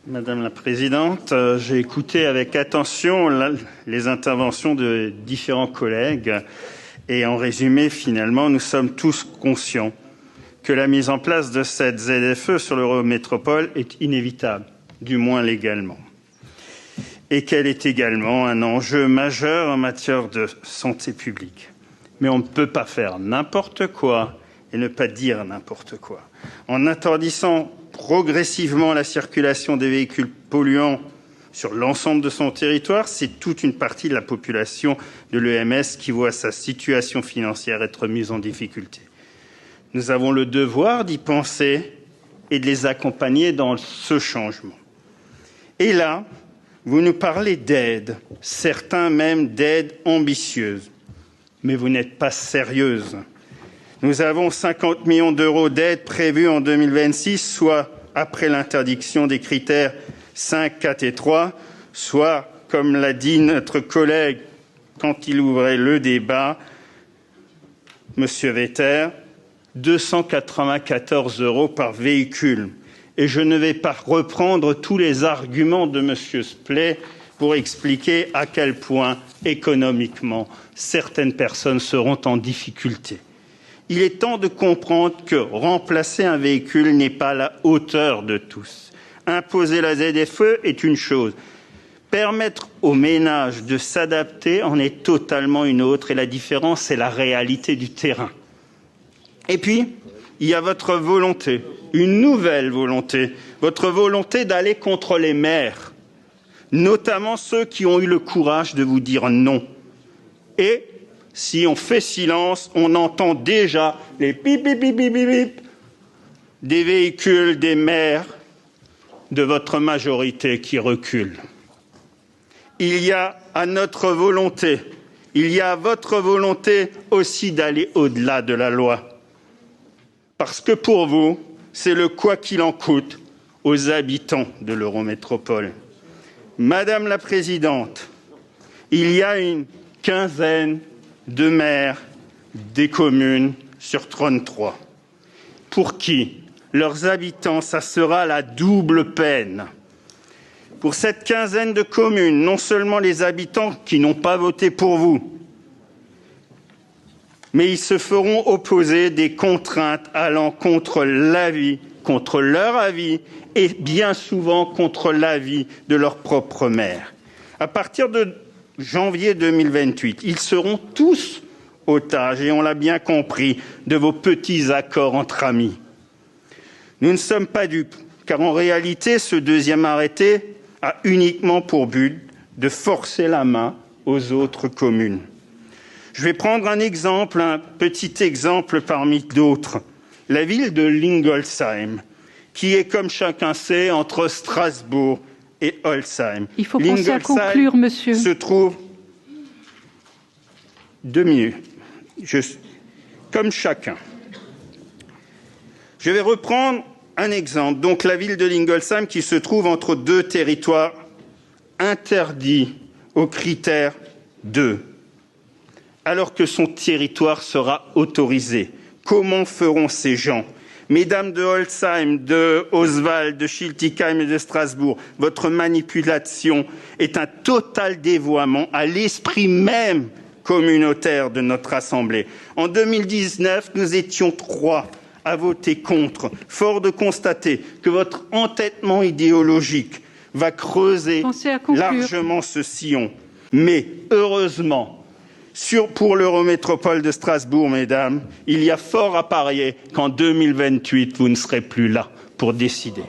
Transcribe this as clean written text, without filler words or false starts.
Madame la Présidente, j'ai écouté avec attention les interventions de différents collègues et en résumé, finalement, nous sommes tous conscients que la mise en place de cette ZFE sur l'Eurométropole est inévitable, du moins légalement, et qu'elle est également un enjeu majeur en matière de santé publique. Mais on ne peut pas faire n'importe quoi et ne pas dire n'importe quoi. En interdisant progressivement la circulation des véhicules polluants sur l'ensemble de son territoire, c'est toute une partie de la population de l'EMS qui voit sa situation financière être mise en difficulté. Nous avons le devoir d'y penser et de les accompagner dans ce changement. Et là, vous nous parlez d'aide, certains même d'aide ambitieuse, mais vous n'êtes pas sérieuse. Nous avons 50 millions d'euros d'aide prévus en 2026, soit après l'interdiction des critères 5, 4 et 3, soit, comme l'a dit notre collègue quand il ouvrait le débat, M. Vetter, 294 € par véhicule. Et je ne vais pas reprendre tous les arguments de M. Splay pour expliquer à quel point, économiquement, certaines personnes seront en difficulté. Il est temps de comprendre que remplacer un véhicule n'est pas à la hauteur de tous. Imposer la ZFE est une chose. Permettre aux ménages de s'adapter en est totalement une autre. Et la différence, c'est la réalité du terrain. Et puis, il y a votre volonté, une nouvelle volonté, votre volonté d'aller contre les maires, notamment ceux qui ont eu le courage de vous dire non. Et si on fait silence, on entend déjà les bip, bip, bip, bip, bip, bip des véhicules des maires de votre majorité qui reculent. Il y a à notre volonté, il y a à votre volonté aussi d'aller au-delà de la loi. Parce que pour vous, c'est le quoi qu'il en coûte aux habitants de l'Eurométropole. Madame la Présidente, il y a une quinzaine de maires des communes sur 33. Pour qui leurs habitants, ça sera la double peine. Pour cette quinzaine de communes, non seulement les habitants qui n'ont pas voté pour vous, mais ils se feront opposer des contraintes allant contre l'avis, contre leur avis et bien souvent contre l'avis de leur propre maire. À partir de janvier 2028, ils seront tous otages, et on l'a bien compris, de vos petits accords entre amis. Nous ne sommes pas dupes, car en réalité, ce deuxième arrêté a uniquement pour but de forcer la main aux autres communes. Je vais prendre un exemple, un petit exemple parmi d'autres. La ville de Lingolsheim, qui est, comme chacun sait, entre Strasbourg et Holzheim. Il faut penser à conclure, monsieur. Se trouve 2 minutes. Comme chacun. Je vais reprendre un exemple. Donc, la ville de Lingolsheim qui se trouve entre deux territoires interdits au critère 2. Alors que son territoire sera autorisé. Comment feront ces gens? Mesdames de Holzheim, de Oswald, de Schiltigheim et de Strasbourg, votre manipulation est un total dévoiement à l'esprit même communautaire de notre Assemblée. En 2019, nous étions 3 à voter contre, fort de constater que votre entêtement idéologique va creuser largement ce sillon. Mais heureusement, pour l'Eurométropole de Strasbourg, mesdames, il y a fort à parier qu'en 2028, vous ne serez plus là pour décider.